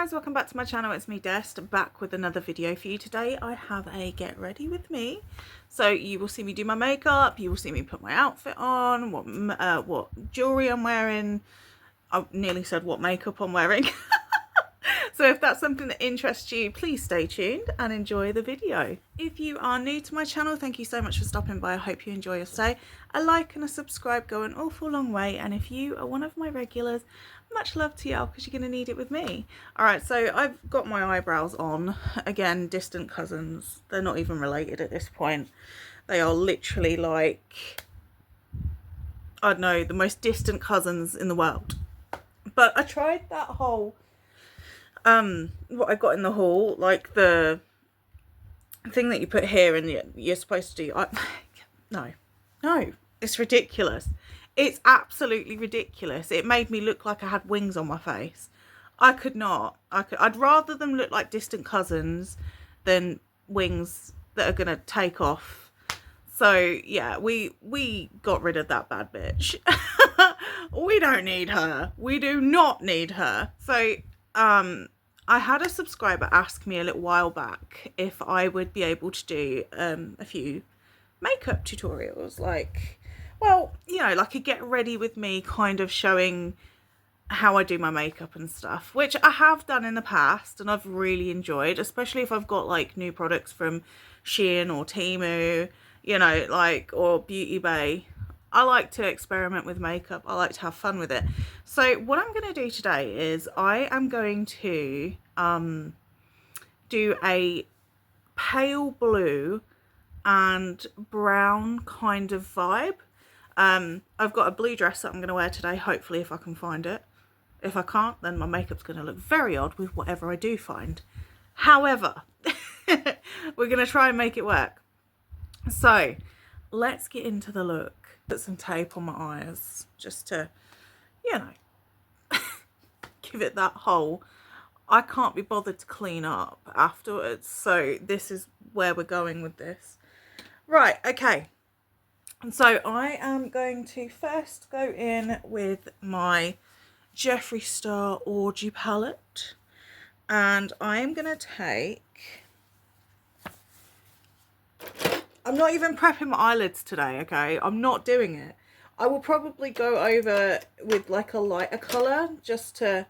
guys, welcome back to my channel. It's me, Dest, back with another video for you. Today I have a get ready with me, so you will see me do my makeup, you will see me put my outfit on, what jewelry I'm wearing. I nearly said what makeup I'm wearing. So if that's something that interests you, please stay tuned and enjoy the video. If you are new to my channel, thank you so much for stopping by. I hope you enjoy your stay. A like and a subscribe go an awful long way, and if you are one of my regulars, much love to you because you're going to need it with me. Alright, so I've got my eyebrows on. Again, distant cousins. They're not even related at this point. They are literally like, I don't know, the most distant cousins in the world. But I tried that whole what I got in the haul, like the thing that you put here and you're supposed to do. No, it's ridiculous. It's absolutely ridiculous. It made me look like I had wings on my face. I could not. I'd rather them look like distant cousins than wings that are gonna take off. So yeah, we got rid of that bad bitch. We don't need her. We do not need her. So I had a subscriber ask me a little while back if I would be able to do a few makeup tutorials, like, well, you know, like a get ready with me kind of showing how I do my makeup and stuff, which I have done in the past and I've really enjoyed, especially if I've got like new products from Shein or Temu, you know, like, or Beauty Bay. I like to experiment with makeup. I like to have fun with it. So what I'm going to do today is I am going to do a pale blue and brown kind of vibe. I've got a blue dress that I'm going to wear today, hopefully, if I can find it. If I can't, then my makeup's going to look very odd with whatever I do find. However, we're going to try and make it work. So let's get into the look. Put some tape on my eyes just to, you know, give it that whole, I can't be bothered to clean up afterwards. So this is where we're going with this. Right, okay. And so I am going to first go in with my Jeffree Star Orgy palette. And I am going to take, I'm not even prepping my eyelids today, okay? I'm not doing it. I will probably go over with like a lighter colour just to,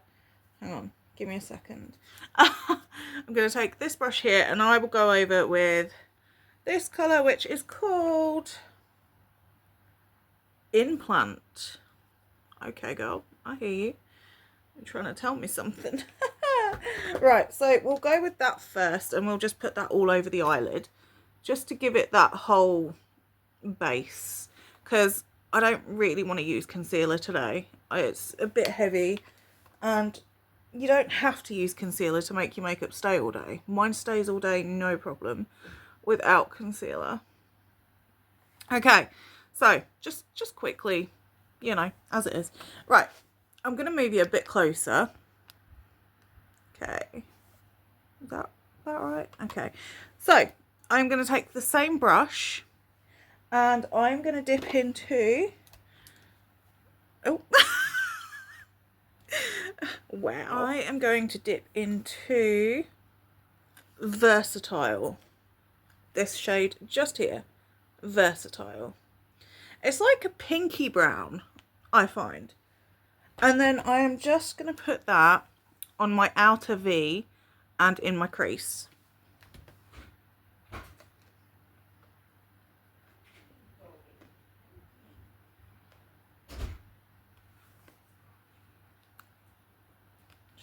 hang on, give me a second. I'm going to take this brush here and I will go over with this colour, which is called Implant. Okay, girl, I hear you. You're trying to tell me something. Right, so we'll go with that first and we'll just put that all over the eyelid, just to give it that whole base, because I don't really want to use concealer today. It's a bit heavy and you don't have to use concealer to make your makeup stay all day. Mine stays all day, no problem, without concealer. Okay, so just quickly, you know, as it is. Right, I'm going to move you a bit closer. Okay, is that right? Okay, so I'm going to take the same brush and I'm going to dip into, oh, wow. I am going to dip into Versatile. This shade just here, Versatile. It's like a pinky brown, I find. And then I am just going to put that on my outer V and in my crease.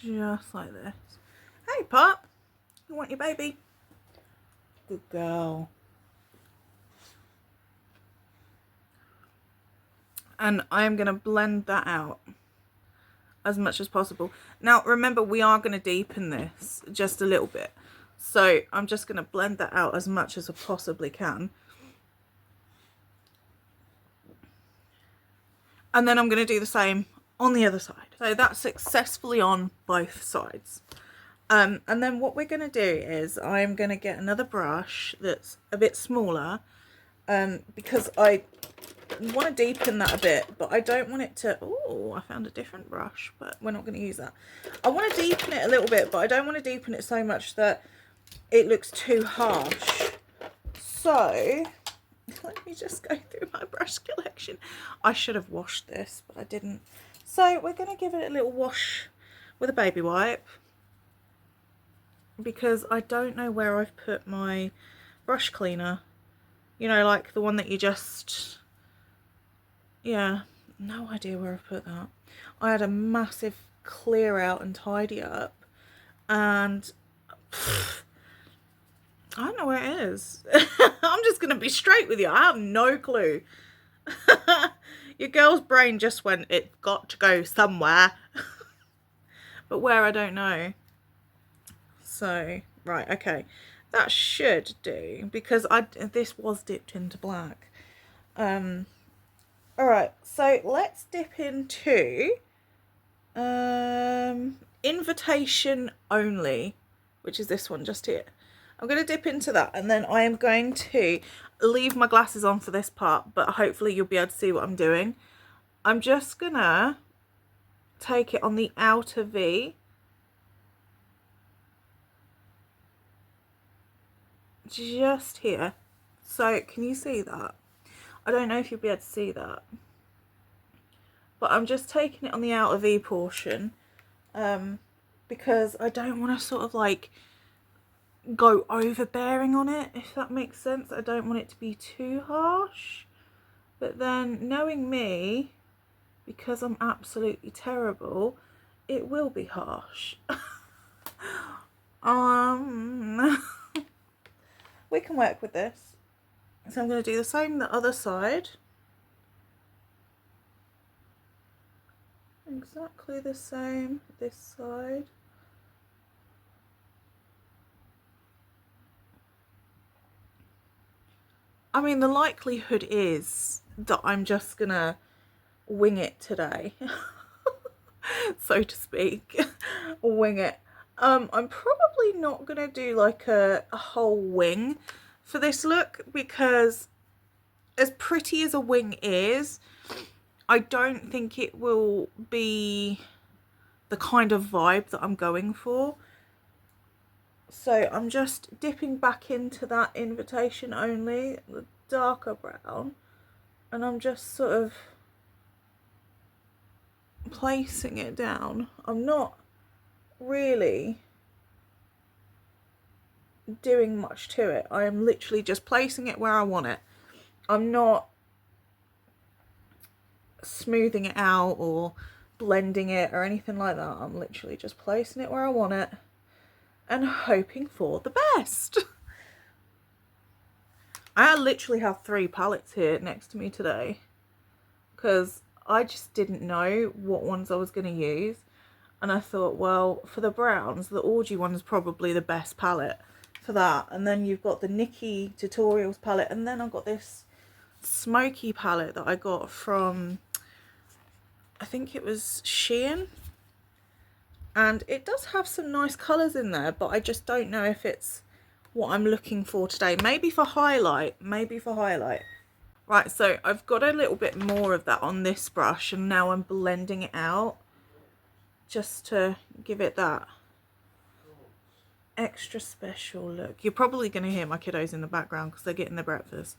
Just like this. Hey, Pop. You want your baby? Good girl. And I am going to blend that out as much as possible. Now, remember, we are going to deepen this just a little bit. So I'm just going to blend that out as much as I possibly can. And then I'm going to do the same on the other side. So that's successfully on both sides. And then what we're going to do is I'm going to get another brush that's a bit smaller, because I want to deepen that a bit, but I don't want it to... Oh, I found a different brush, but we're not going to use that. I want to deepen it a little bit, but I don't want to deepen it so much that it looks too harsh. So let me just go through my brush collection. I should have washed this, but I didn't. So we're going to give it a little wash with a baby wipe, because I don't know where I've put my brush cleaner. You know, like the one that you just... Yeah, no idea where I've put that. I had a massive clear out and tidy up, and I don't know where it is. I'm just going to be straight with you. I have no clue. Your girl's brain just went, it got to go somewhere. But where, I don't know. So, right, okay. That should do, because this was dipped into black. Alright, so let's dip into Invitation Only, which is this one just here. I'm going to dip into that, and then I am going to leave my glasses on for this part, but hopefully you'll be able to see what I'm doing. I'm just going to take it on the outer V. Just here. So, can you see that? I don't know if you'll be able to see that. But I'm just taking it on the outer V portion. Because I don't want to sort of like go overbearing on it, if that makes sense. I don't want it to be too harsh, but then knowing me, because I'm absolutely terrible, it will be harsh. We can work with this. So I'm going to do the same the other side, exactly the same this side. I mean, the likelihood is that I'm just gonna wing it today, so to speak. Wing it. I'm probably not gonna do like a whole wing for this look, because as pretty as a wing is, I don't think it will be the kind of vibe that I'm going for. So I'm just dipping back into that Invitation Only, the darker brown, and I'm just sort of placing it down. I'm not really doing much to it. I am literally just placing it where I want it. I'm not smoothing it out or blending it or anything like that. I'm literally just placing it where I want it and hoping for the best. I literally have 3 palettes here next to me today, because I just didn't know what ones I was going to use, and I thought, well, for the browns, the Orgy one is probably the best palette for that. And then you've got the Nikki Tutorials palette, and then I've got this smoky palette that I got from, I think it was Shein, and it does have some nice colours in there, but I just don't know if it's what I'm looking for today. Maybe for highlight, Right, so I've got a little bit more of that on this brush, and now I'm blending it out just to give it that extra special look. You're probably going to hear my kiddos in the background because they're getting their breakfast.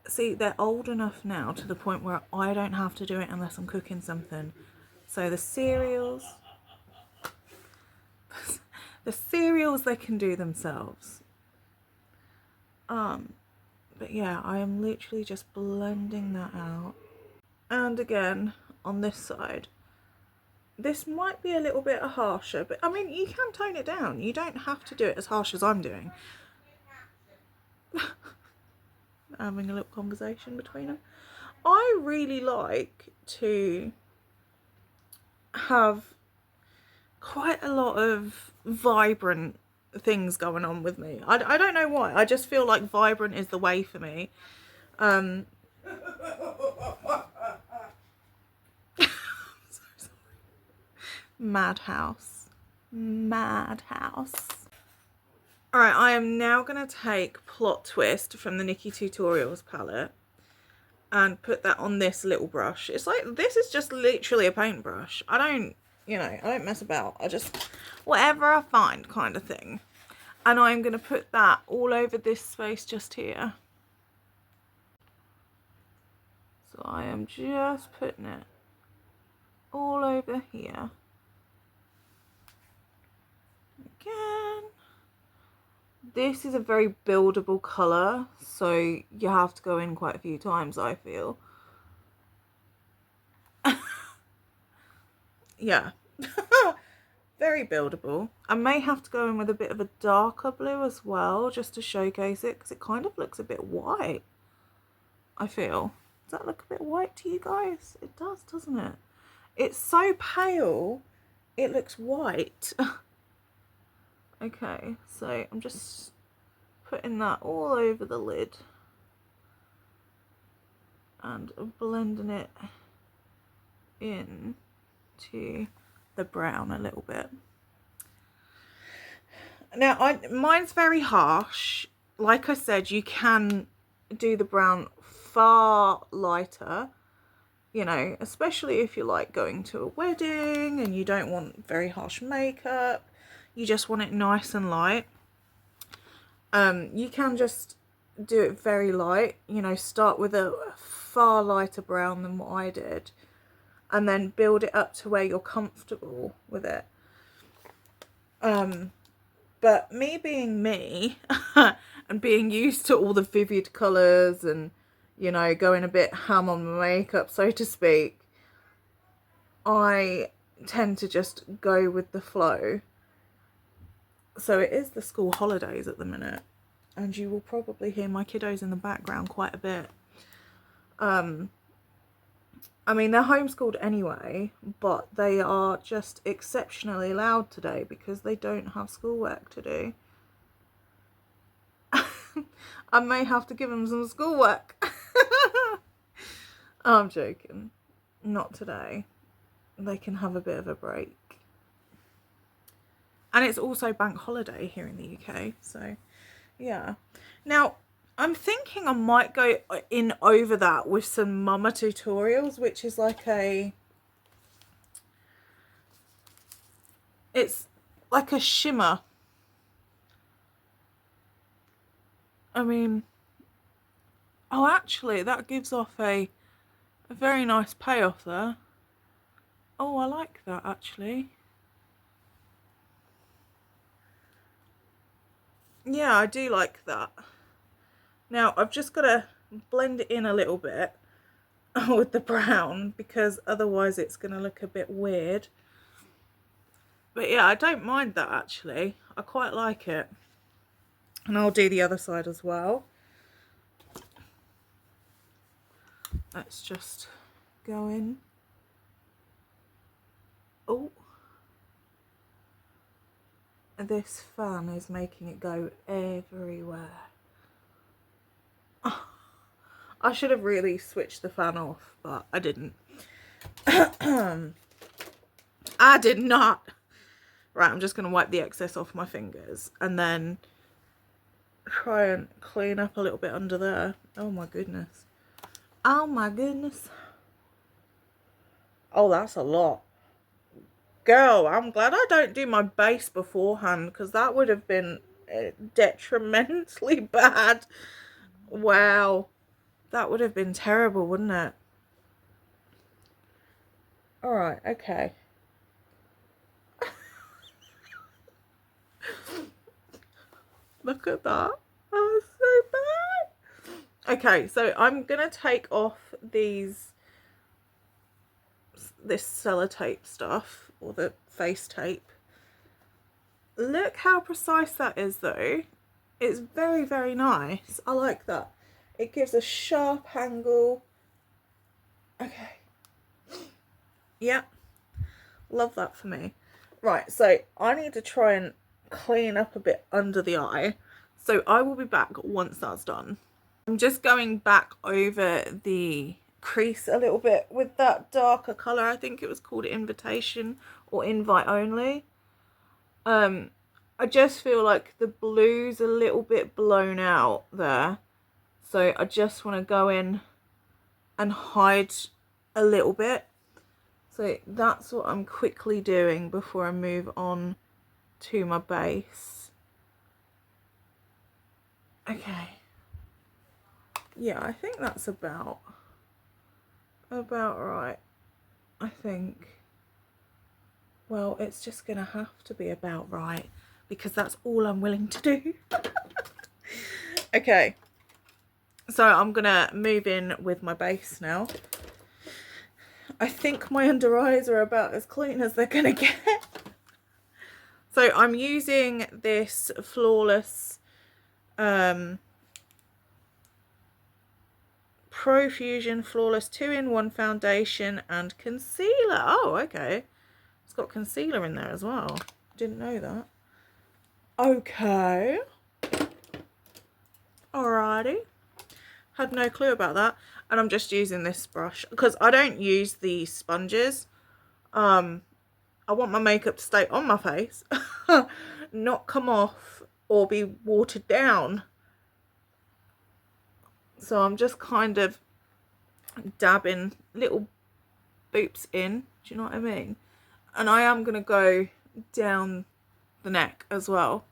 See, they're old enough now to the point where I don't have to do it unless I'm cooking something. So the cereals they can do themselves. But yeah, I am literally just blending that out. And again, on this side, this might be a little bit harsher, but I mean, you can tone it down. You don't have to do it as harsh as I'm doing. Having a little conversation between them. I really like to have quite a lot of vibrant things going on with me. I don't know why. I just feel like vibrant is the way for me. So sorry. Madhouse. Alright, I am now going to take Plot Twist from the Nikki Tutorials palette, and put that on this little brush. It's like, this is just literally a paintbrush. I don't, you know, I don't mess about. I just, whatever I find kind of thing. And I'm going to put that all over this space just here. So I am just putting it all over here. Again. This is a very buildable colour, so you have to go in quite a few times, I feel. Yeah. Very buildable. I may have to go in with a bit of a darker blue as well, just to showcase it, because it kind of looks a bit white, I feel. Does that look a bit white to you guys? It does, doesn't it? It's so pale, it looks white. Okay, so I'm just putting that all over the lid and blending it in to the brown a little bit. Now, mine's very harsh. Like I said, you can do the brown far lighter, you know, especially if you're like going to a wedding and you don't want very harsh makeup. You just want it nice and light. You can just do it very light, you know, start with a far lighter brown than what I did, and then build it up to where you're comfortable with it. But me being me and being used to all the vivid colours and, you know, going a bit ham on my makeup, so to speak, I tend to just go with the flow. So it is the school holidays at the minute, and you will probably hear my kiddos in the background quite a bit. I mean, they're homeschooled anyway, but they are just exceptionally loud today because they don't have schoolwork to do. I may have to give them some schoolwork. I'm joking. Not today. They can have a bit of a break. And it's also bank holiday here in the UK, so yeah. Now, I'm thinking I might go in over that with some Mama Tutorials, which is like it's like a shimmer. I mean, oh, actually, that gives off a very nice payoff there. Oh, I like that, actually. Yeah, I do like that. Now, I've just got to blend it in a little bit with the brown, because otherwise it's going to look a bit weird. But yeah, I don't mind that, actually. I quite like it. And I'll do the other side as well. Let's just go in. Oh. This fan is making it go everywhere. Oh, I should have really switched the fan off, but I didn't. I did not. Right, I'm just going to wipe the excess off my fingers and then try and clean up a little bit under there. Oh my goodness. Oh my goodness. Oh, that's a lot. Girl, I'm glad I don't do my base beforehand, because that would have been detrimentally bad. Wow. That would have been terrible, wouldn't it? Alright, okay. Look at that. That was so bad. Okay, so I'm going to take off this sellotape stuff, or the face tape. Look how precise that is, though. It's very, very nice. I like that. It gives a sharp angle. Okay. Yeah. Love that for me. Right, so I need to try and clean up a bit under the eye. So I will be back once that's done. I'm just going back over the crease a little bit with that darker colour. I think it was called Invitation or Invite Only. I just feel like the blue's a little bit blown out there. So I just want to go in and hide a little bit. So that's what I'm quickly doing before I move on to my base. Okay. Yeah, I think that's about right, I think. Well, it's just gonna have to be about right because that's all I'm willing to do. Okay, so I'm gonna move in with my base now. I think my under eyes are about as clean as they're gonna get. So I'm using this Flawless Profusion Flawless 2-in-1 foundation and concealer. Oh, okay. It's got concealer in there as well. Didn't know that. Okay. Alrighty. Had no clue about that. And I'm just using this brush because I don't use the sponges. I want my makeup to stay on my face, not come off or be watered down. So I'm just kind of dabbing little boops in. Do you know what I mean? And I am going to go down the neck as well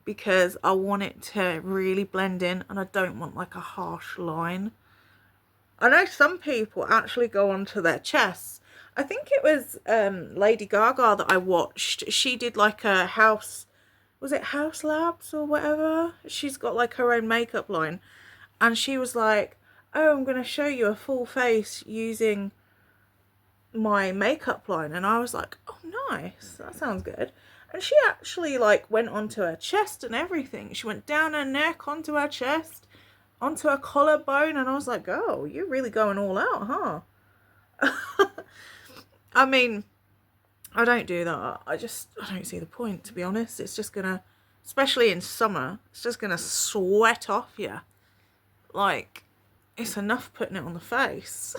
because I want it to really blend in and I don't want like a harsh line. I know some people actually go onto their chests. I think it was Lady Gaga that I watched. She did like a house, was it House Labs or whatever? She's got like her own makeup line. And she was like, oh, I'm going to show you a full face using my makeup line. And I was like, oh, nice. That sounds good. And she actually like went onto her chest and everything. She went down her neck, onto her chest, onto her collarbone. And I was like, oh, you're really going all out, huh? I mean, I don't do that. I don't see the point, to be honest. It's just going to, especially in summer, it's just going to sweat off you. Like, it's enough putting it on the face.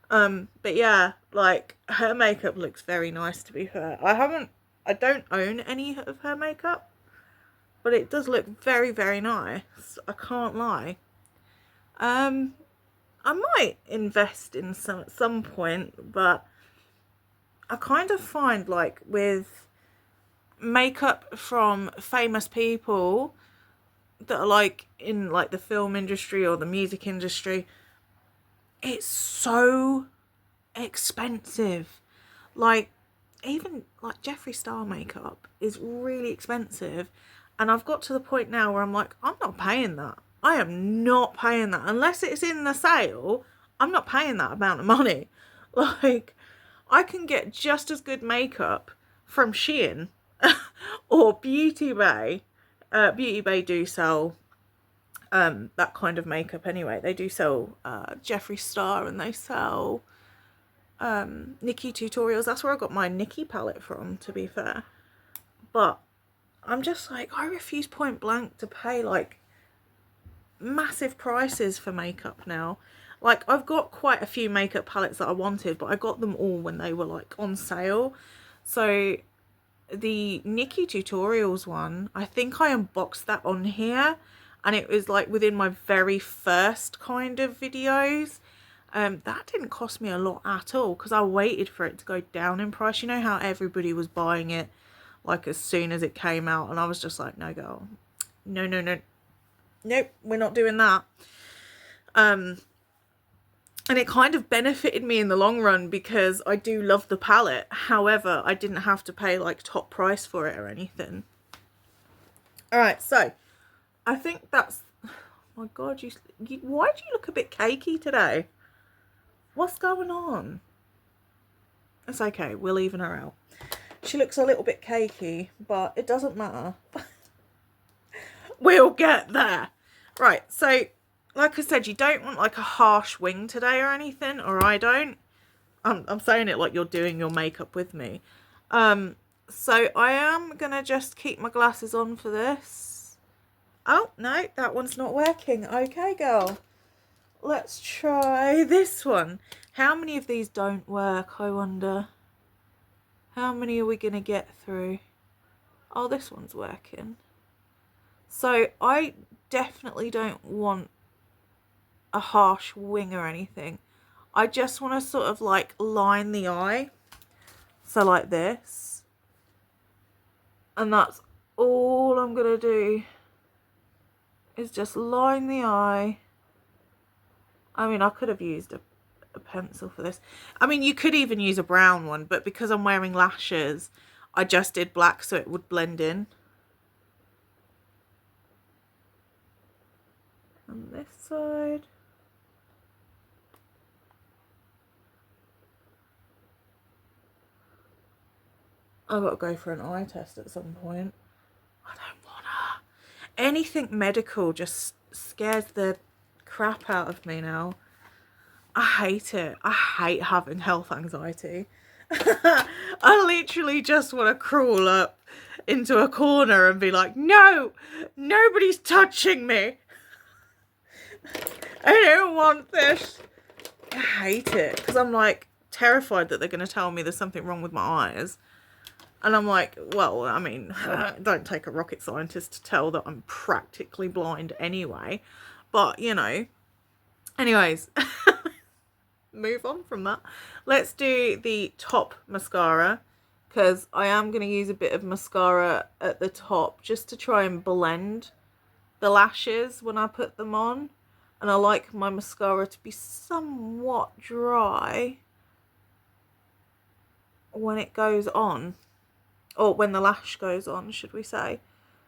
But yeah, like, her makeup looks very nice, to be fair. I don't own any of her makeup, but it does look very, very nice. I can't lie. I might invest in some at some point, but I kind of find like with makeup from famous people that are like in like the film industry or the music industry, it's so expensive. Like even like Jeffree Star makeup is really expensive, and I've got to the point now where I'm like, I'm not paying that. I am not paying that unless it's in the sale. I'm not paying that amount of money. Like, I can get just as good makeup from Shein or Beauty Bay. Beauty Bay do sell that kind of makeup anyway. They do sell Jeffree Star and they sell Nikkie Tutorials. That's where I got my Nikkie palette from, to be fair. But I'm just like, I refuse point blank to pay like massive prices for makeup now. Like, I've got quite a few makeup palettes that I wanted, but I got them all when they were like on sale. So the Nikkie Tutorials one, I think I unboxed that on here, and it was like within my very first kind of videos. That didn't cost me a lot at all because I waited for it to go down in price. You know how everybody was buying it like as soon as it came out, and I was just like, no girl, no, nope, we're not doing that. And it kind of benefited me in the long run because I do love the palette. However, I didn't have to pay like top price for it or anything. All right, so I think that's, oh my God, why do you look a bit cakey today? What's going on? It's okay, we'll even her out. She looks a little bit cakey, but it doesn't matter. We'll get there. Right, so like I said, you don't want like a harsh wing today or anything, or I don't. I'm saying it like you're doing your makeup with me. So I am going to just keep my glasses on for this. Oh, no, that one's not working. Okay, girl. Let's try this one. How many of these don't work, I wonder? How many are we going to get through? Oh, this one's working. So I definitely don't want a harsh wing or anything. I just want to sort of like line the eye. So like this. And that's all I'm going to do is just line the eye. I mean, I could have used a pencil for this. I mean, you could even use a brown one, but because I'm wearing lashes, I just did black so it would blend in. On this side. I've got to go for an eye test at some point. I don't wanna. Anything medical just scares the crap out of me now. I hate it. I hate having health anxiety. I literally just want to crawl up into a corner and be like, no, nobody's touching me. I don't want this. I hate it because I'm like terrified that they're going to tell me there's something wrong with my eyes. And I'm like, well, I mean, don't take a rocket scientist to tell that I'm practically blind anyway. But, you know, anyways, move on from that. Let's do the top mascara because I am going to use a bit of mascara at the top just to try and blend the lashes when I put them on. And I like my mascara to be somewhat dry when it goes on. Or when the lash goes on, should we say.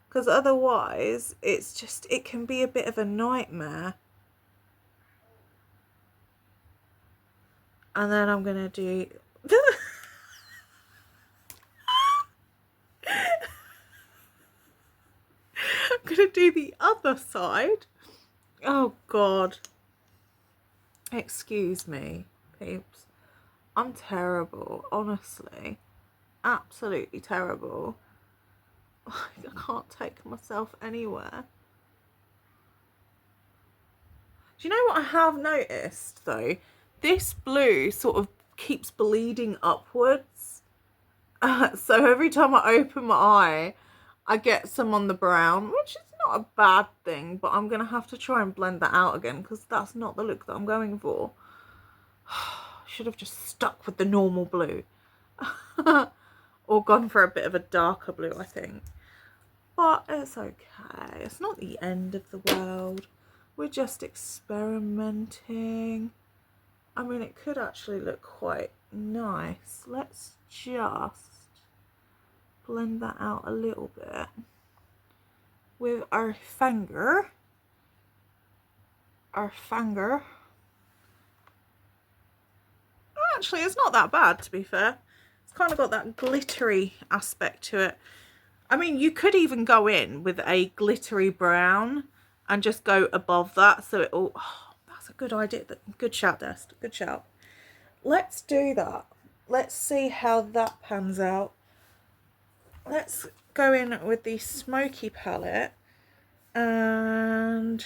Because otherwise, it's just, it can be a bit of a nightmare. And then I'm going to do... I'm going to do the other side. Oh, God. Excuse me, peeps. I'm terrible, honestly. Absolutely terrible. I can't take myself anywhere. Do you know what I have noticed though? This blue sort of keeps bleeding upwards. So every time I open my eye, I get some on the brown, which is not a bad thing, but I'm going to have to try and blend that out again because that's not the look that I'm going for. Should have just stuck with the normal blue. Or gone for a bit of a darker blue, I think. But it's okay. It's not the end of the world. We're just experimenting. I mean, it could actually look quite nice. Let's just blend that out a little bit with our finger. Actually, it's not that bad, to be fair. It's kind of got that glittery aspect to it. I mean, you could even go in with a glittery brown and just go above that so it all... Oh, that's a good idea. Good shout, Dest. Good shout. Let's do that. Let's see how that pans out. Let's go in with the smoky palette and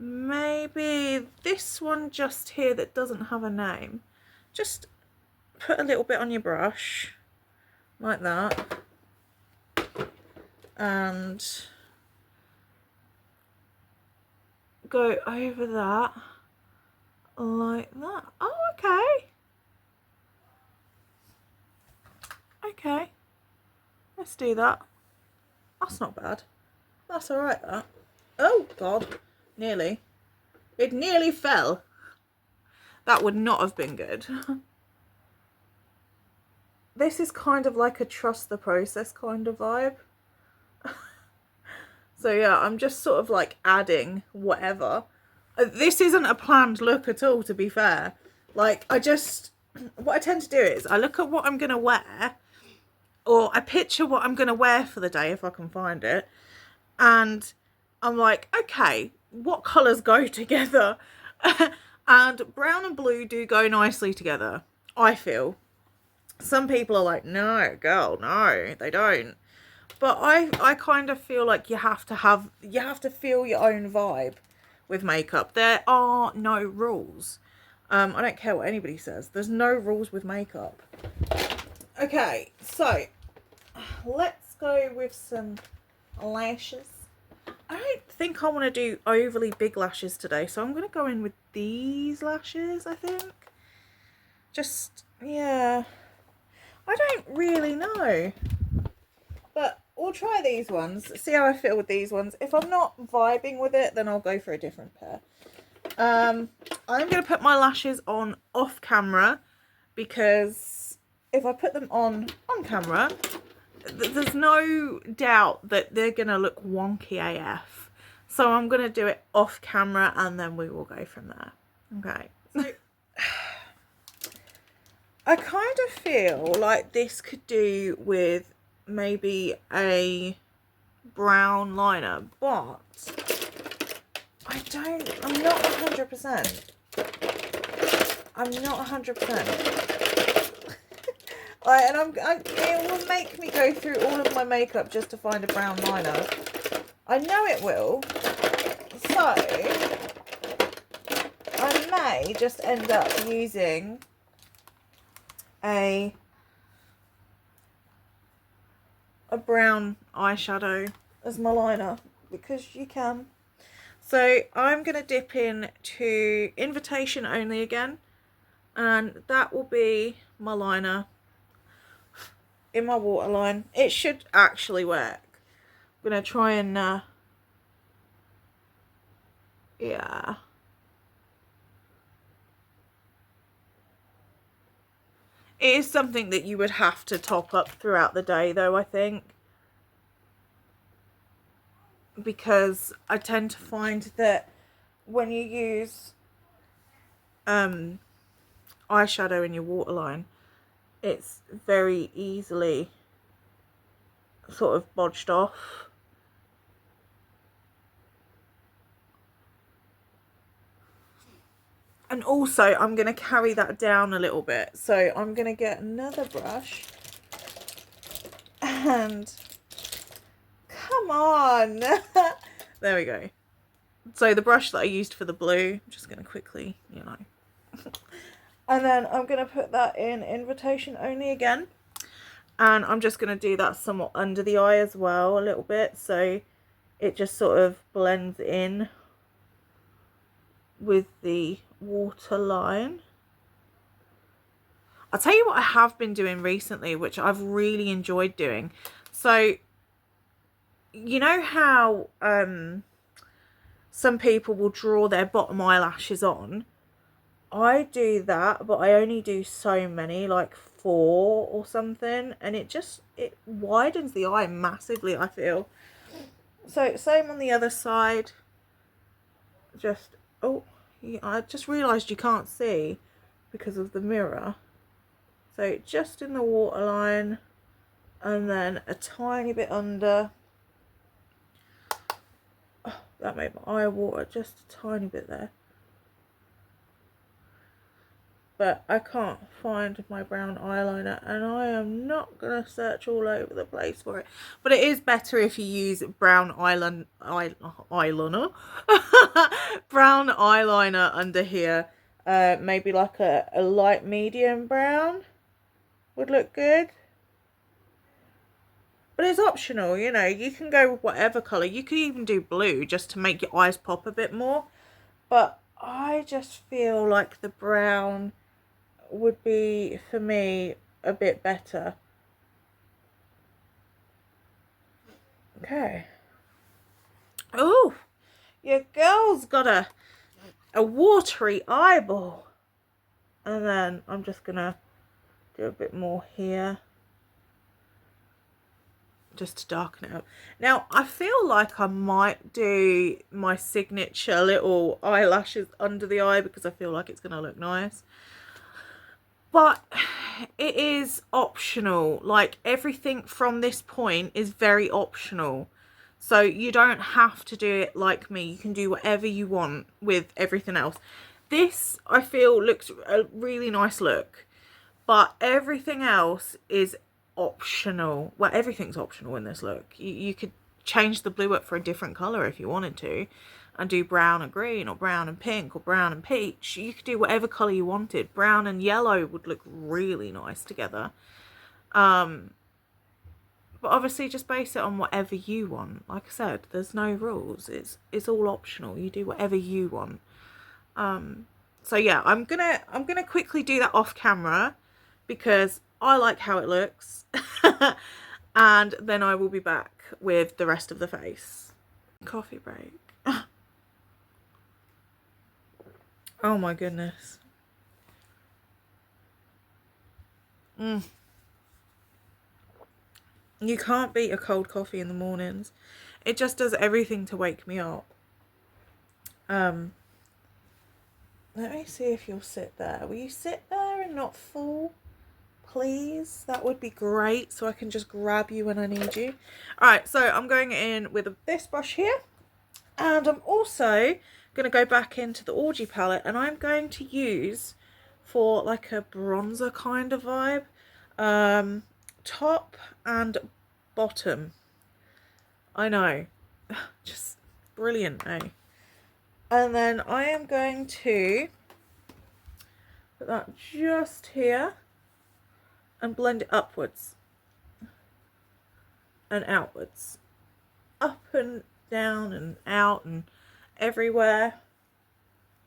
maybe this one just here that doesn't have a name. Just put a little bit on your brush like that and go over that like that. Oh, okay. Okay, let's do that. That's not bad. That's all right, that. Oh, God. Nearly. It nearly fell. That would not have been good. This is kind of like a trust the process kind of vibe. So yeah, I'm just sort of like adding whatever. This isn't a planned look at all, to be fair. Like, what I tend to do is I look at what I'm going to wear, or I picture what I'm going to wear for the day if I can find it. And I'm like, okay, what colours go together? And brown and blue do go nicely together, I feel. Some people are like, no, girl, no, they don't. But I kind of feel like you have to feel your own vibe with makeup. There are no rules. I don't care what anybody says. There's no rules with makeup. Okay, so let's go with some lashes. I don't think I want to do overly big lashes today, so I'm going to go in with these lashes, I think. Just, yeah, I don't really know, but we'll try these ones, see how I feel with these ones. If I'm not vibing with it, then I'll go for a different pair. I'm going to put my lashes on off camera, because if I put them on camera, there's no doubt that they're going to look wonky AF. So I'm going to do it off camera and then we will go from there. Okay. So I kind of feel like this could do with maybe a brown liner, but I'm not 100%. I'm not 100%. It will make me go through all of my makeup just to find a brown liner. I know it will. So I may just end up using a brown eyeshadow as my liner, because you can. So I'm going to dip in to Invitation Only again, and that will be my liner in my waterline. It should actually work. I'm going to try and yeah. It is something that you would have to top up throughout the day though, I think. Because I tend to find that when you use eyeshadow in your waterline, it's very easily sort of bodged off. And also I'm going to carry that down a little bit. So I'm going to get another brush and come on. There we go. So the brush that I used for the blue, I'm just going to quickly, you know. And then I'm going to put that in Invitation Only again. And I'm just going to do that somewhat under the eye as well, a little bit. So it just sort of blends in with the waterline. I'll tell you what I have been doing recently, which I've really enjoyed doing. So, you know how some people will draw their bottom eyelashes on? I do that, but I only do so many, like 4 or something, and it widens the eye massively, I feel. So same on the other side. Just, oh, yeah, I just realised you can't see because of the mirror. So just in the waterline, and then a tiny bit under. Oh, that made my eye water just a tiny bit there. But I can't find my brown eyeliner, and I am not going to search all over the place for it. But it is better if you use brown eyeliner brown eyeliner under here. Maybe like a light medium brown would look good. But it's optional, you know. You can go with whatever colour. You could even do blue just to make your eyes pop a bit more. But I just feel like the brown would be, for me, a bit better. Okay. Oh, your girl's got a watery eyeball. And then I'm just gonna do a bit more here, just to darken it up. Now I feel like I might do my signature little eyelashes under the eye, because I feel like it's gonna look nice. But it is optional. Like, everything from this point is very optional. So you don't have to do it like me. You can do whatever you want with everything else. This, I feel, looks a really nice look. But everything else is optional. Well, everything's optional in this look. You could change the blue up for a different colour if you wanted to, and do brown and green, or brown and pink, or brown and peach. You could do whatever colour you wanted. Brown and yellow would look really nice together. But But obviously just base it on whatever you want. Like I said, there's no rules. It's all optional. You do whatever you want. So yeah, I'm gonna quickly do that off camera because I like how it looks. And then I will be back with the rest of the face. Coffee break. Oh my goodness. You can't beat a cold coffee in the mornings. It just does everything to wake me up. Let me see if you'll sit there. Will you sit there and not fall? Please, that would be great, so I can just grab you when I need you. Alright, so I'm going in with this brush here, and I'm also going to go back into the Orgy palette, and I'm going to use, for like a bronzer kind of vibe, top and bottom. I know, just brilliant, eh? And then I am going to put that just here and blend it upwards and outwards, up and down and out and everywhere,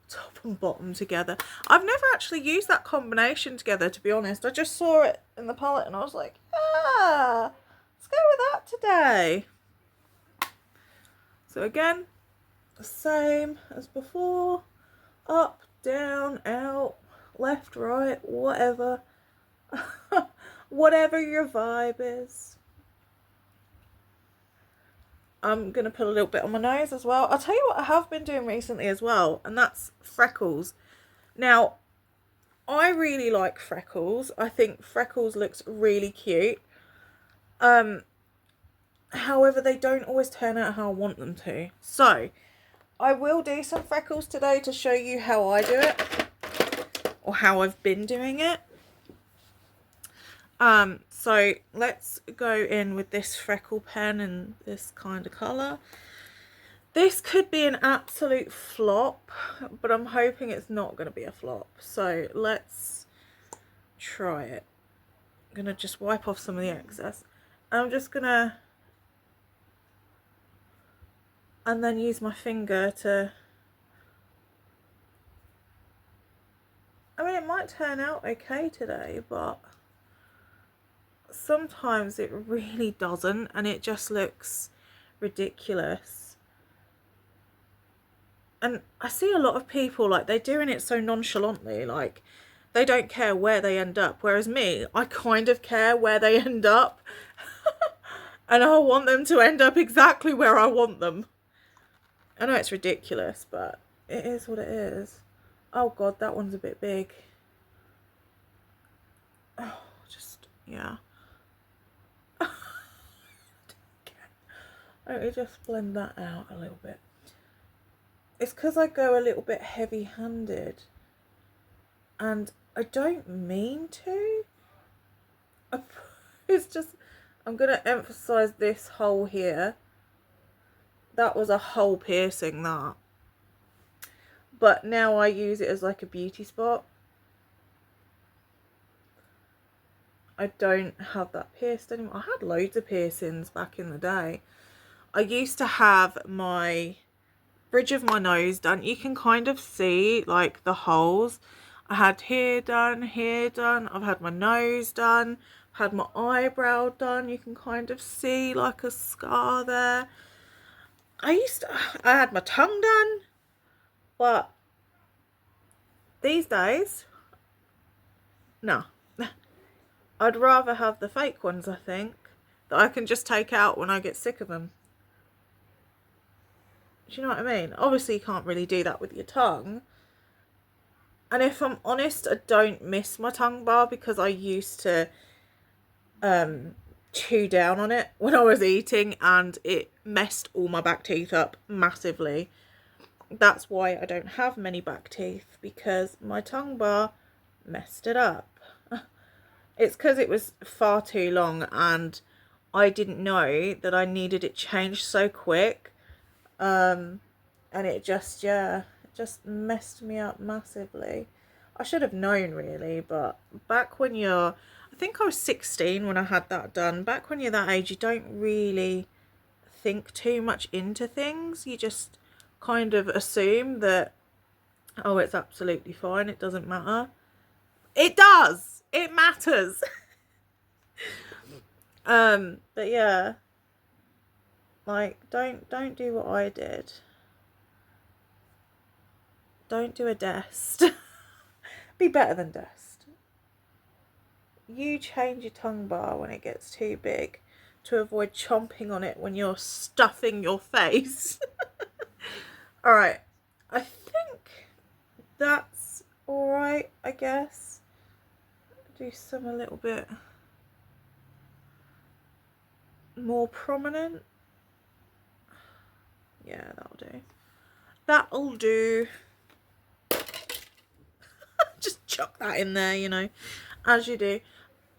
top and bottom together. I've never actually used that combination together, to be honest. I just saw it in the palette and I was like, let's go with that today. So again, the same as before, up, down, out, left, right, whatever. Whatever your vibe is. I'm going to put a little bit on my nose as well. I'll tell you what I have been doing recently as well, and that's freckles. Now, I really like freckles. I think freckles looks really cute. However, they don't always turn out how I want them to. So, I will do some freckles today to show you how I do it, or how I've been doing it. So let's go in with this freckle pen in this kind of colour. This could be an absolute flop, but I'm hoping it's not going to be a flop. So let's try it. I'm going to just wipe off some of the excess. I'm just going to, and then use my finger to, I mean, it might turn out okay today, but sometimes it really doesn't, and it just looks ridiculous. And I see a lot of people, like, they're doing it so nonchalantly, like they don't care where they end up, whereas me, I kind of care where they end up. And I want them to end up exactly where I want them. I know it's ridiculous, but it is what it is. Oh god, that one's a bit big. Oh, just, yeah. Let me just blend that out a little bit. It's because I go a little bit heavy-handed, and I don't mean to. It's just, I'm going to emphasise this hole here. That was a hole piercing, that. But now I use it as like a beauty spot. I don't have that pierced anymore. I had loads of piercings back in the day. I used to have my bridge of my nose done. You can kind of see like the holes. I had here done, I've had my nose done, had my eyebrow done. You can kind of see like a scar there. I had my tongue done, but these days, no. I'd rather have the fake ones, I think, that I can just take out when I get sick of them. Do you know what I mean? Obviously you can't really do that with your tongue. And if I'm honest, I don't miss my tongue bar because I used to chew down on it when I was eating, and it messed all my back teeth up massively. That's why I don't have many back teeth, because my tongue bar messed it up. It's because it was far too long and I didn't know that I needed it changed so quick. And it just, yeah, it just messed me up massively. I should have known really, but back when you're, I think I was 16 when I had that done. Back when you're that age, you don't really think too much into things. You just kind of assume that, oh, it's absolutely fine, it doesn't matter. It does, it matters. But yeah, like, don't do what I did. Don't do a Dest. Be better than Dest. You change your tongue bar when it gets too big to avoid chomping on it when you're stuffing your face. Alright, I think that's alright, I guess. Do some a little bit more prominent. Yeah, that'll do. That'll do. Just chuck that in there, you know, as you do.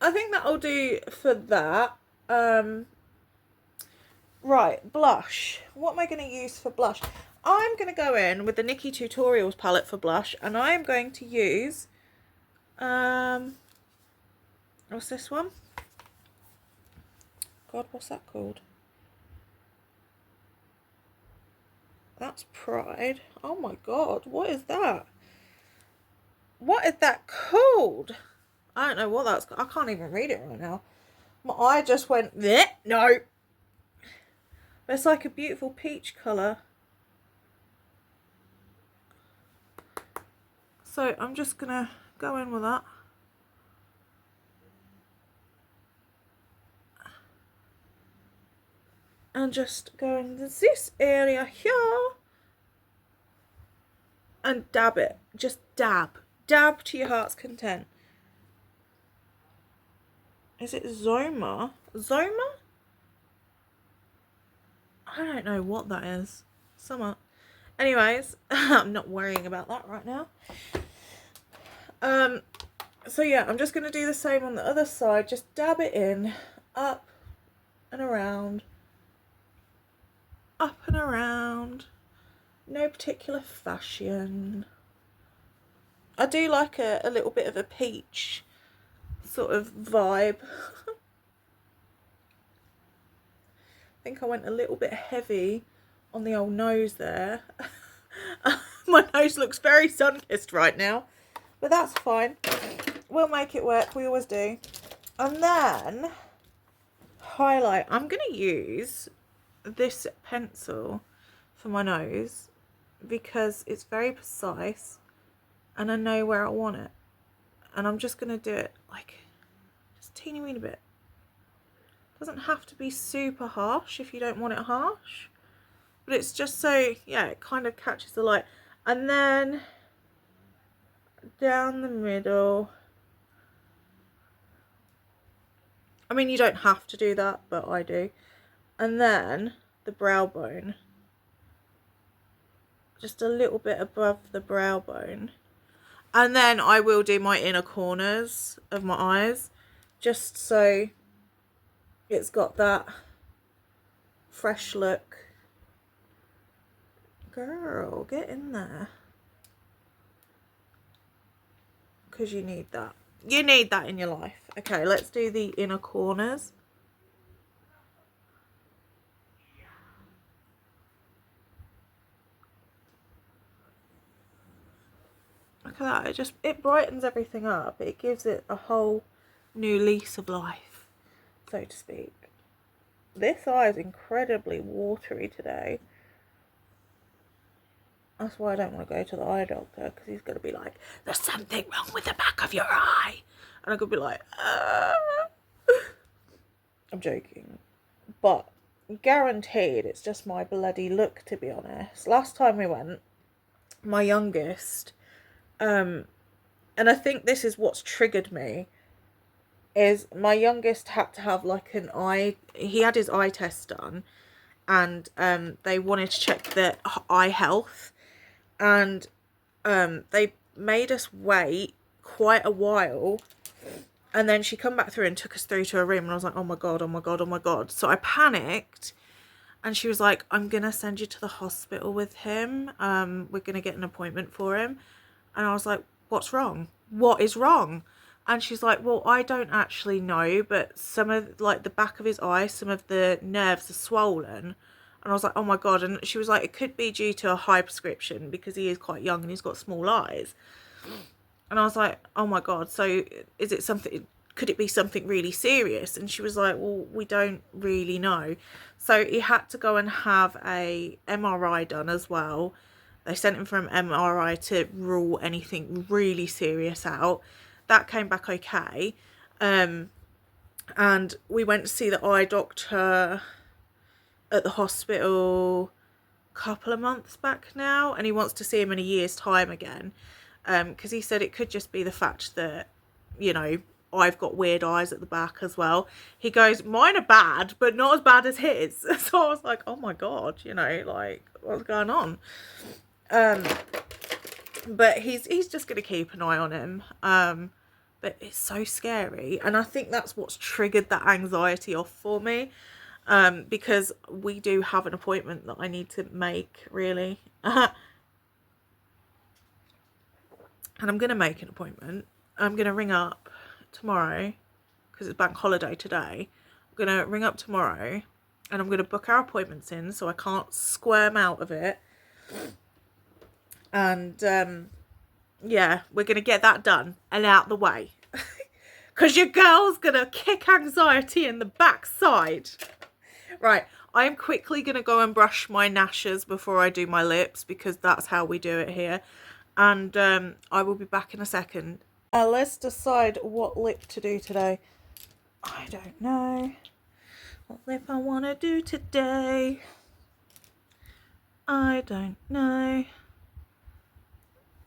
I think that'll do for that. Right, blush. What am I going to use for blush? I'm going to go in with the Nikki Tutorials palette for blush, and I am going to use, what's this one? God, what's that called? That's Pride. Oh my God, what is that? What is that called? I don't know what that's called. I can't even read it right now. My eye just went, bleh, no. But it's like a beautiful peach colour. So I'm just going to go in with that. And just go in this area here. And dab it. Just dab. Dab to your heart's content. Is it Zoma? Zoma? I don't know what that is. Summer. Anyways, I'm not worrying about that right now. So yeah, I'm just going to do the same on the other side. Just dab it in. Up and around. Up and around. No particular fashion. I do like a little bit of a peach sort of vibe. I think I went a little bit heavy on the old nose there. My nose looks very sun-kissed right now, but that's fine. We'll make it work, we always do. And then highlight. I'm going to use this pencil for my nose because it's very precise and I know where I want it. And I'm just going to do it like just teeny weeny bit. Doesn't have to be super harsh if you don't want it harsh, but it's just so, yeah, it kind of catches the light. And then down the middle. I mean, you don't have to do that, but I do. And then the brow bone. Just a little bit above the brow bone. And then I will do my inner corners of my eyes, just so it's got that fresh look. Girl, get in there. Because you need that. You need that in your life. Okay, let's do the inner corners. Look at that. It brightens everything up. It gives it a whole new lease of life, so to speak. This eye is incredibly watery today. That's why I don't want to go to the eye doctor, because he's going to be like, there's something wrong with the back of your eye. And I'm going to be like, I'm joking. But guaranteed it's just my bloody look, to be honest. Last time we went, my youngest, and I think this is what's triggered me, is my youngest had to have like an eye, he had his eye test done, and they wanted to check the eye health, and they made us wait quite a while, and then she come back through and took us through to a room, and I was like, oh my god, oh my god, oh my god. So I panicked, and she was like, I'm gonna send you to the hospital with him, we're gonna get an appointment for him. And I was like, what's wrong? What is wrong? And she's like, well, I don't actually know, but some of, like, the back of his eye, some of the nerves are swollen. And I was like, oh my God. And she was like, it could be due to a high prescription because he is quite young and he's got small eyes. And I was like, oh my God, so is it something, could it be something really serious? And she was like, well, we don't really know. So he had to go and have a MRI done as well. They sent him for an MRI to rule anything really serious out. That came back okay. And we went to see the eye doctor at the hospital a couple of months back now, and he wants to see him in a year's time again, because he said it could just be the fact that, you know, I've got weird eyes at the back as well. He goes, mine are bad, but not as bad as his. So I was like, oh my God, you know, like, what's going on? But he's just going to keep an eye on him. But it's so scary. And I think that's what's triggered that anxiety off for me. Because we do have an appointment that I need to make, really. And I'm going to make an appointment. I'm going to ring up tomorrow, because it's bank holiday today. I'm going to ring up tomorrow and I'm going to book our appointments in so I can't squirm out of it. And yeah, we're going to get that done and out the way. Because your girl's going to kick anxiety in the backside. Right, I'm quickly going to go and brush my gnashers before I do my lips, because that's how we do it here. And I will be back in a second. Let's decide what lip to do today. I don't know what lip I want to do today. I don't know.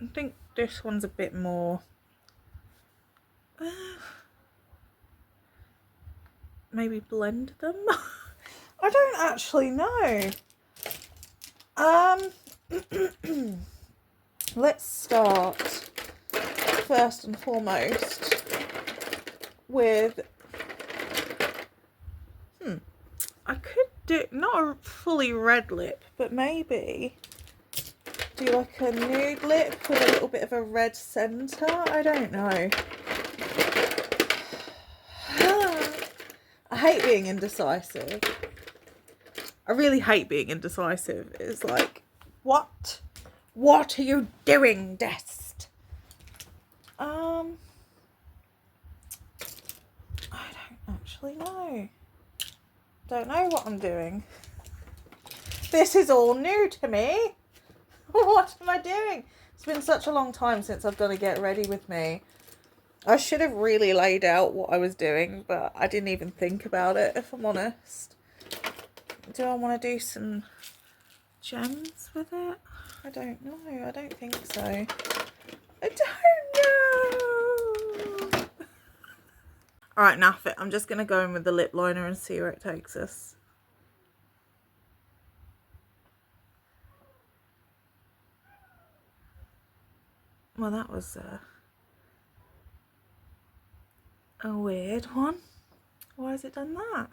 I think this one's a bit more... maybe blend them? I don't actually know. Let's start first and foremost with, I could do, not a fully red lip, but maybe do like a nude lip with a little bit of a red centre. I don't know. I hate being indecisive. I really hate being indecisive. It's like, what? What are you doing, Dest? I don't actually know. Don't know what I'm doing. This is all new to me. What am I doing? It's been such a long time since I've done a get ready with me. I should have really laid out what I was doing, but I didn't even think about it, if I'm honest. Do I want to do some gems with it? I don't know. I don't think so. I don't know. Alright, naff it. I'm just going to go in with the lip liner and see where it takes us. Well, that was a weird one. Why has it done that?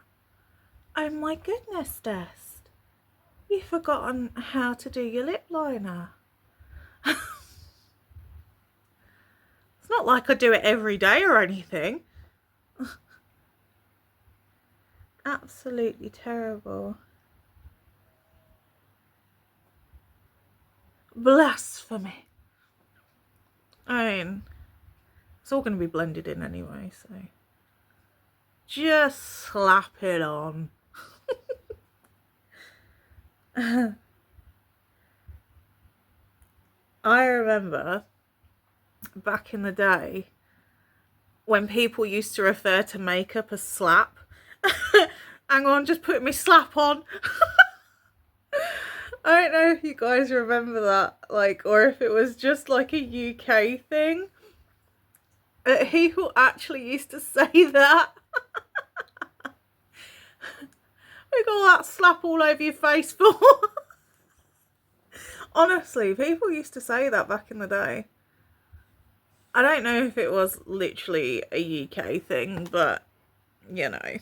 Oh my goodness, Dest. You've forgotten how to do your lip liner. It's not like I do it every day or anything. Absolutely terrible. Blasphemy. I mean, it's all going to be blended in anyway, so just slap it on. I remember back in the day when people used to refer to makeup as slap. Hang on, just put me slap on. I don't know if you guys remember that, like, or if it was just like a UK thing. People actually used to say that. We got that slap all over your face for. Honestly, people used to say that back in the day. I don't know if it was literally a UK thing, but, you know.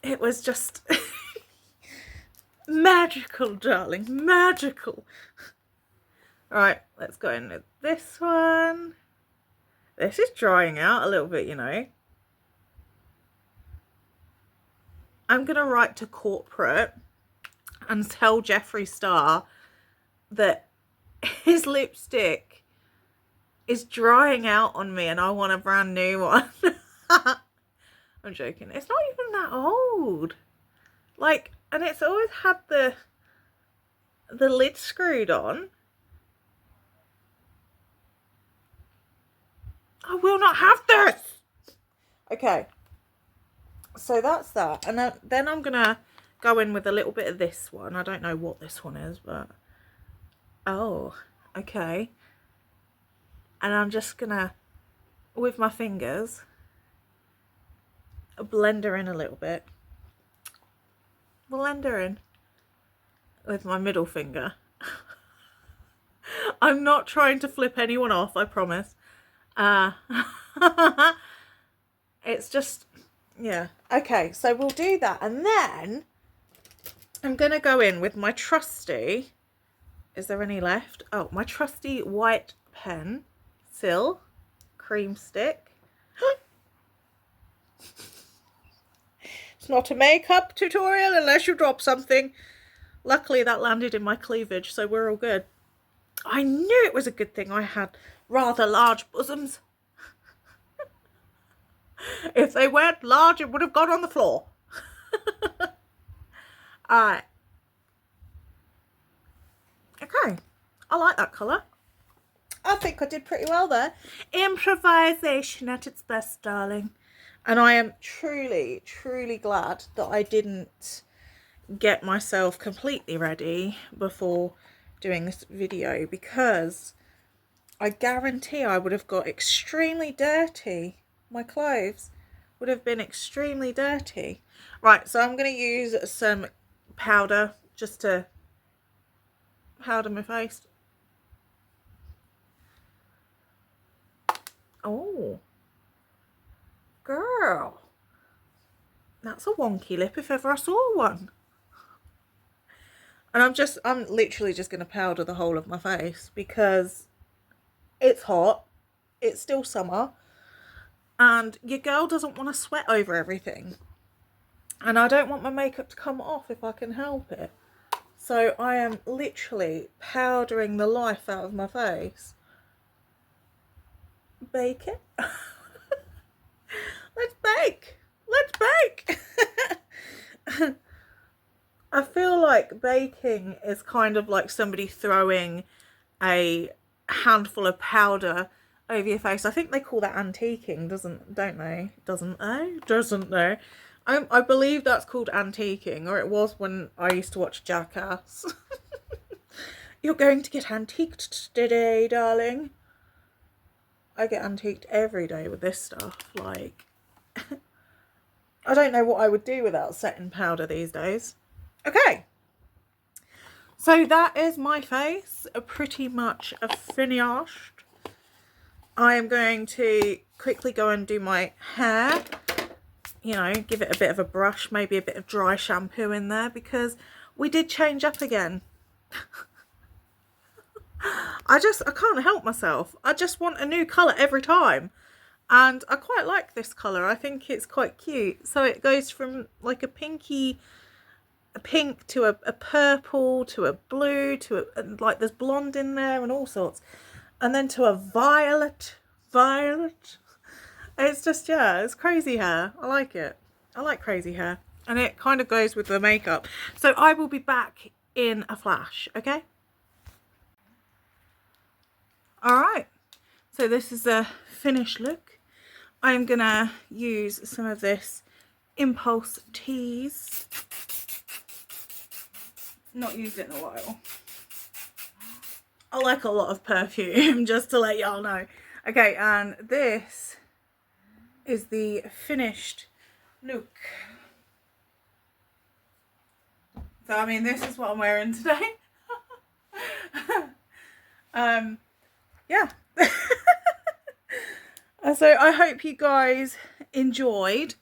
It was just magical, darling, magical. Right, let's go in with this one. This is drying out a little bit, you know. I'm going to write to corporate and tell Jeffree Star that his lipstick is drying out on me and I want a brand new one. I'm joking. It's not even that old. Like, and it's always had the lid screwed on. I will not have this. Okay. So that's that. And then I'm going to go in with a little bit of this one. I don't know what this one is, but... Oh, okay. And I'm just going to, with my fingers, blend her in a little bit. Blend her in with my middle finger. I'm not trying to flip anyone off, I promise. It's just, yeah. Okay, so we'll do that. And then I'm going to go in with my trusty, is there any left? Oh, my trusty white pencil cream stick. It's not a makeup tutorial unless you drop something. Luckily that landed in my cleavage, so we're all good. I knew it was a good thing I had rather large bosoms. If they weren't large, it would have gone on the floor. Alright. Okay. I like that colour. I think I did pretty well there. Improvisation at its best, darling. And I am truly, truly glad that I didn't get myself completely ready before doing this video, because I guarantee I would have got extremely dirty. My clothes would have been extremely dirty. Right, so I'm going to use some powder just to powder my face. Oh, girl, that's a wonky lip if ever I saw one. And I'm literally just going to powder the whole of my face because it's hot, it's still summer, and your girl doesn't want to sweat over everything. And I don't want my makeup to come off if I can help it. So I am literally powdering the life out of my face. Bake it. Let's bake. Let's bake. I feel like baking is kind of like somebody throwing a handful of powder over your face. I think they call that antiquing, don't they? Doesn't they? I believe that's called antiquing, or it was when I used to watch Jackass. You're going to get antiqued today, darling. I get antiqued every day with this stuff. Like, I don't know what I would do without setting powder these days. Okay. So that is my face pretty much finished. I am going to quickly go and do my hair. You know, give it a bit of a brush, maybe a bit of dry shampoo in there, because we did change up again. I can't help myself. I just want a new colour every time. And I quite like this colour. I think it's quite cute. So it goes from like a pink to a purple to a blue to like there's blonde in there and all sorts. And then to a violet. It's just, yeah, it's crazy hair. I like it. I like crazy hair. And it kind of goes with the makeup. So I will be back in a flash, okay? Alright. So this is a finished look. I'm going to use some of this Impulse Tease. Not used it in a while. I like a lot of perfume, just to let y'all know. Okay, and this is the finished look. So I mean, this is what I'm wearing today. Yeah. So I hope you guys enjoyed.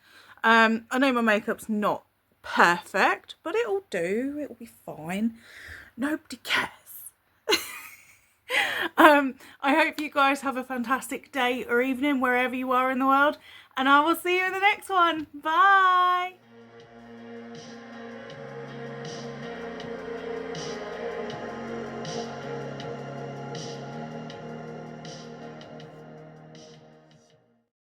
I know my makeup's not perfect, but it'll do. It'll be fine. Nobody cares. I hope you guys have a fantastic day or evening wherever you are in the world, and I will see you in the next one. Bye.